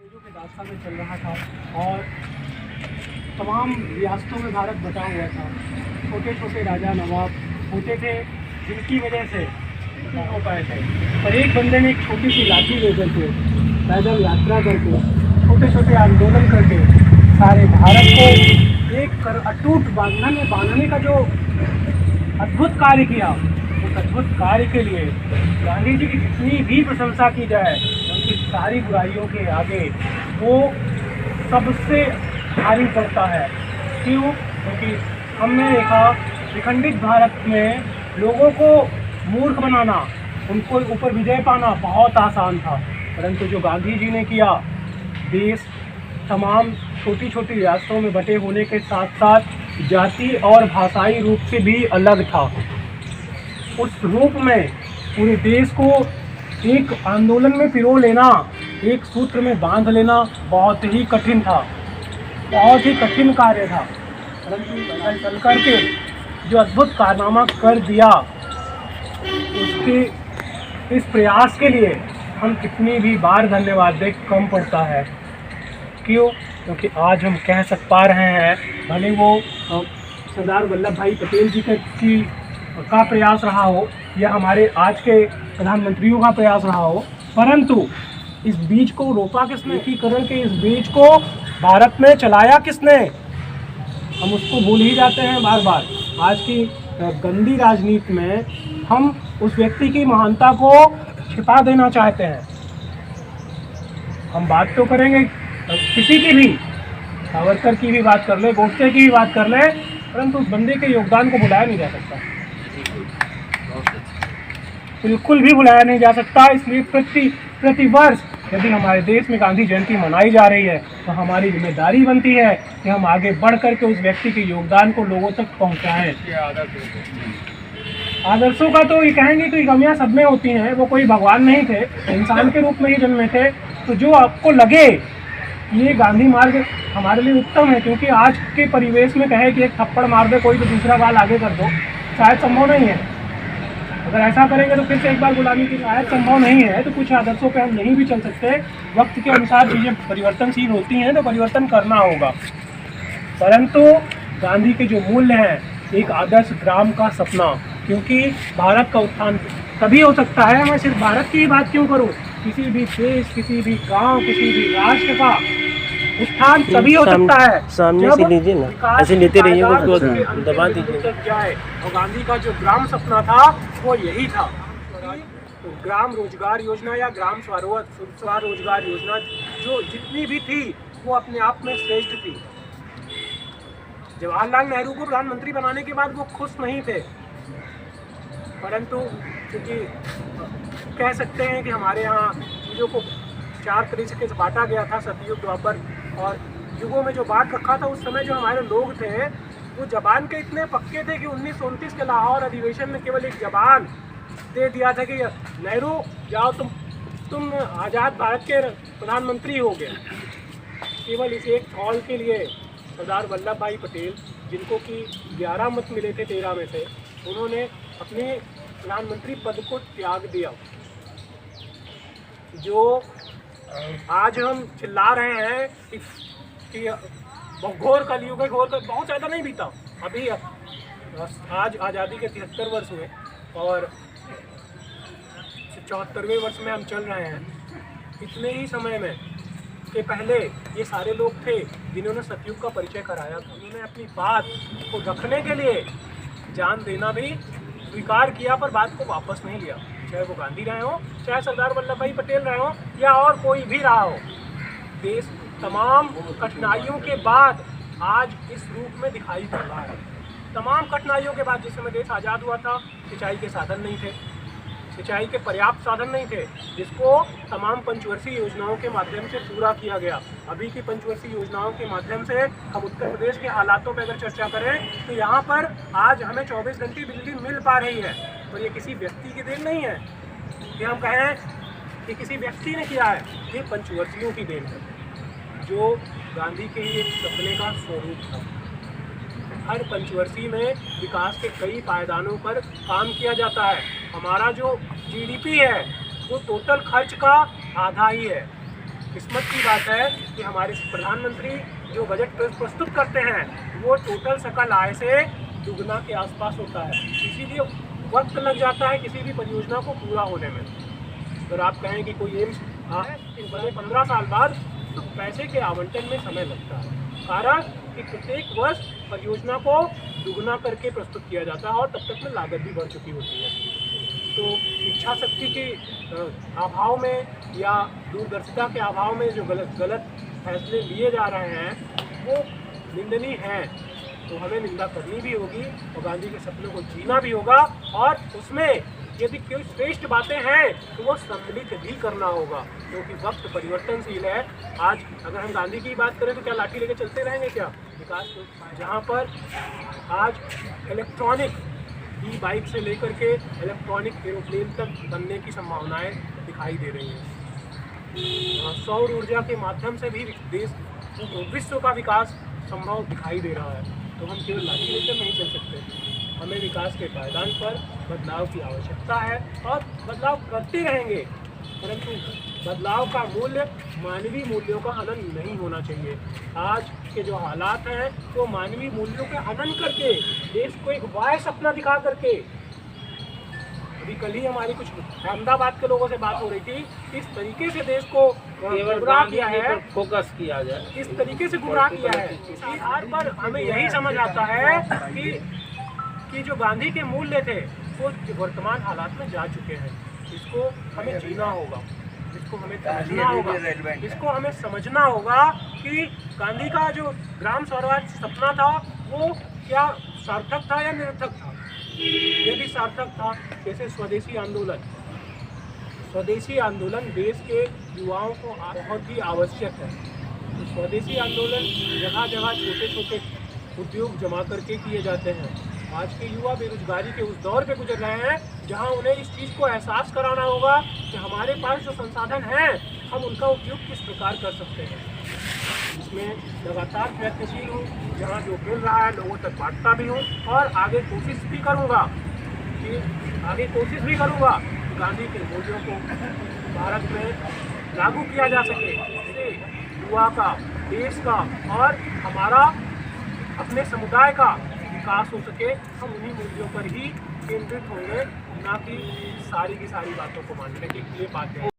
अंग्रेजों के दास्तान में चल रहा था और तमाम रियासतों में भारत बटा हुआ था। छोटे छोटे राजा नवाब होते थे जिनकी वजह से नहीं हो पाए थे, पर एक बंदे ने एक छोटी सी लाठी लेकर के पैदल यात्रा करके छोटे छोटे आंदोलन करके सारे भारत को एक कर अटूट बांधने का जो अद्भुत कार्य किया, उस अद्भुत कार्य के लिए गांधी जी की जितनी भी प्रशंसा की जाए, उनकी सारी बुराइयों के आगे वो सबसे भारी पड़ता है। क्यों? क्योंकि हमने देखा विखंडित भारत में लोगों को मूर्ख बनाना, उनको ऊपर विजय पाना बहुत आसान था, परंतु जो गांधी जी ने किया, देश तमाम छोटी छोटी रियासतों में बटे होने के साथ साथ जाति और भाषाई रूप से भी अलग था। उस रूप में पूरे देश को एक आंदोलन में पिरो लेना, एक सूत्र में बांध लेना बहुत ही कठिन था, बहुत ही कठिन कार्य था। परंतु चल करके जो अद्भुत कारनामा कर दिया, उसके इस प्रयास के लिए हम कितनी भी बार धन्यवाद दें कम पड़ता है। क्यों? क्योंकि आज हम कह पा रहे हैं, भले वो सरदार वल्लभ भाई पटेल जी का प्रयास रहा हो या हमारे आज के प्रधानमंत्रियों का प्रयास रहा हो, परंतु इस बीज को रोपा किसने? एकीकरण के इस बीज को भारत में चलाया किसने? हम उसको भूल ही जाते हैं बार बार। आज की गंदी राजनीति में हम उस व्यक्ति की महानता को छिपा देना चाहते हैं। हम बात तो करेंगे किसी की भी, सावरकर की भी बात कर ले, गोडसे की भी बात कर ले, परंतु उस बंदे के योगदान को भुलाया नहीं जा सकता, बिल्कुल भी भुलाया नहीं जा सकता। इसलिए प्रति वर्ष यदि हमारे देश में गांधी जयंती मनाई जा रही है, तो हमारी जिम्मेदारी बनती है कि हम आगे बढ़ करके उस व्यक्ति के योगदान को लोगों तक पहुंचाएं। आदर्शों का तो ये कहेंगे कि कमियां सब में होती हैं, वो कोई भगवान नहीं थे, इंसान के रूप में ही जन्मे थे। तो जो आपको लगे ये गांधी मार्ग हमारे लिए उत्तम है, क्योंकि आज के परिवेश में कहे कि एक थप्पड़ मार दे कोई तो दूसरा गाल आगे कर दो, शायद संभव नहीं है। अगर ऐसा करेंगे तो फिर से एक बार गुलामी की शायद संभव नहीं है। तो कुछ आदर्शों पे हम नहीं भी चल सकते, वक्त के अनुसार चीज़ें परिवर्तनशील होती हैं, तो परिवर्तन करना होगा। परंतु गांधी के जो मूल्य हैं, एक आदर्श ग्राम का सपना, क्योंकि भारत का उत्थान तभी हो सकता है, मैं सिर्फ भारत की ही बात क्यों करूं, किसी भी देश, किसी भी गांव, किसी भी राष्ट्र का उत्थान तभी हो सकता है सामने से लीजिए ना, ऐसे लेते रहिए, उसको दबा दीजिए जाए। और गांधी का जो ग्राम सपना था वो यही था। तो ग्राम रोजगार योजना या ग्राम स्वरोजगार योजना जो जितनी भी थी वो अपने आप में श्रेष्ठ थी। जवाहरलाल नेहरू को प्रधानमंत्री बनाने के बाद वो खुश नहीं थे, परंतु क्योंकि कह सकते हैं कि हमारे यहाँ चीज़ों को 4 तरीके से बांटा गया था, सतयुग, द्वापर और युगों में जो बांट रखा था। उस समय जो हमारे लोग थे वो जबान के इतने पक्के थे कि 1929 के लाहौर अधिवेशन में केवल एक जबान दे दिया था कि नेहरू जाओ, तुम आज़ाद भारत के प्रधानमंत्री हो गए। केवल इस एक कॉल के लिए सरदार वल्लभ भाई पटेल, जिनको कि 11 मत मिले थे 13 में से, उन्होंने अपने प्रधानमंत्री पद को त्याग दिया। जो आज हम चिल्ला रहे हैं कि घोर कलयुग है, घोर कल बहुत ज़्यादा नहीं बीता, अभी आज आज़ादी के 73 वर्ष में और 74वें वर्ष में हम चल रहे हैं। इतने ही समय में के पहले ये सारे लोग थे जिन्होंने सतयुग का परिचय कराया था। उन्होंने अपनी बात को रखने के लिए जान देना भी स्वीकार किया, पर बात को वापस नहीं लिया। चाहे वो गांधी रहे हो, चाहे सरदार वल्लभ भाई पटेल रहे हो, या और कोई भी रहा हो। देश तमाम कठिनाइयों के बाद आज इस रूप में दिखाई पड़ रहा है। तमाम कठिनाइयों के बाद, जिस समय देश आज़ाद हुआ था, सिंचाई के साधन नहीं थे, सिंचाई के पर्याप्त साधन नहीं थे, जिसको तमाम पंचवर्षीय योजनाओं के माध्यम से पूरा किया गया। अभी की पंचवर्षीय योजनाओं के माध्यम से हम उत्तर प्रदेश के हालातों पर अगर चर्चा करें तो यहाँ पर आज हमें 24 घंटे बिजली मिल पा रही है। और ये किसी व्यक्ति की देन नहीं है कि हम कहें कि किसी व्यक्ति ने किया है, ये पंचवर्षीयों की देन है, जो गांधी के ही एक सपने का स्वरूप था। हर पंचवर्षीय में विकास के कई पायदानों पर काम किया जाता है। हमारा जो जीडीपी है वो टोटल खर्च का आधा ही है। किस्मत की बात है कि हमारे प्रधानमंत्री जो बजट प्रस्तुत करते हैं वो टोटल सकल आय से दुगना के आसपास होता है, इसीलिए वक्त लग जाता है किसी भी परियोजना को पूरा होने में। अगर आप कहें कि कोई एम्स बने 15 साल बाद, तो पैसे के आवंटन में समय लगता है। कारण कि प्रत्येक वर्ष परियोजना को दुगना करके प्रस्तुत किया जाता है और तब तक में लागत भी बढ़ चुकी होती है। तो इच्छा शक्ति के अभाव में या दूरदर्शिता के अभाव में जो गलत फैसले लिए जा रहे हैं वो निंदनीय हैं। तो हमें निंदा करनी भी होगी और गांधी के सपनों को जीना भी होगा, और उसमें यदि कोई श्रेष्ठ बातें हैं तो वो सम्मिलित भी करना होगा, क्योंकि वक्त परिवर्तनशील है। आज अगर हम गांधी की बात करें तो क्या लाठी लेके चलते रहेंगे क्या? विकास जहाँ पर आज इलेक्ट्रॉनिक ई बाइक से लेकर के इलेक्ट्रॉनिक एरोप्लेन तक बनने की संभावनाएं दिखाई दे रही हैं। सौर ऊर्जा के माध्यम से भी विश्व का विकास संभव दिखाई दे रहा है। तो हम केवल लाठी लेकर नहीं चल सकते, हमें विकास के पायदान पर बदलाव की आवश्यकता है और बदलाव करते रहेंगे, परंतु बदलाव का मूल्य मानवीय मूल्यों का हनन नहीं होना चाहिए। आज के जो हालात हैं वो मानवीय मूल्यों का हनन करके देश को एक वाह्य सपना दिखा करके, अभी कल ही हमारी कुछ अहमदाबाद के लोगों से बात हो रही थी, इस तरीके से देश को गुमराह किया है, फोकस किया जाए, इस तरीके से गुमराह किया है। इस आधार पर हमें यही समझ आता है कि जो गांधी के मूल्य थे वो वर्तमान हालात में जा चुके हैं। इसको हमें जीना होगा, इसको हमें समझना होगा, इसको हमें समझना होगा कि गांधी का जो ग्राम स्वराज सपना था वो क्या सार्थक था या निरर्थक था। यदि सार्थक था, जैसे स्वदेशी आंदोलन देश के युवाओं को बहुत ही आवश्यक है। तो स्वदेशी आंदोलन जगह जगह छोटे छोटे उद्योग जमा करके किए जाते हैं। आज के युवा बेरोजगारी के उस दौर पे गुजर रहे हैं जहां उन्हें इस चीज़ को एहसास कराना होगा कि हमारे पास जो संसाधन हैं हम उनका उपयोग किस प्रकार कर सकते हैं। इसमें लगातार प्रयत्नशील हूँ, जहाँ जो मिल रहा है लोगों तक बांटता भी हूँ और आगे कोशिश भी करूँगा कि गांधी के मूल्यों को भारत में लागू किया जा सके, जिससे युवा का, देश का और हमारा अपने समुदाय का विकास हो सके। हम उन्हीं मूल्यों पर ही केंद्रित होंगे, ना कि सारी की सारी बातों को मानने के लिए बातें।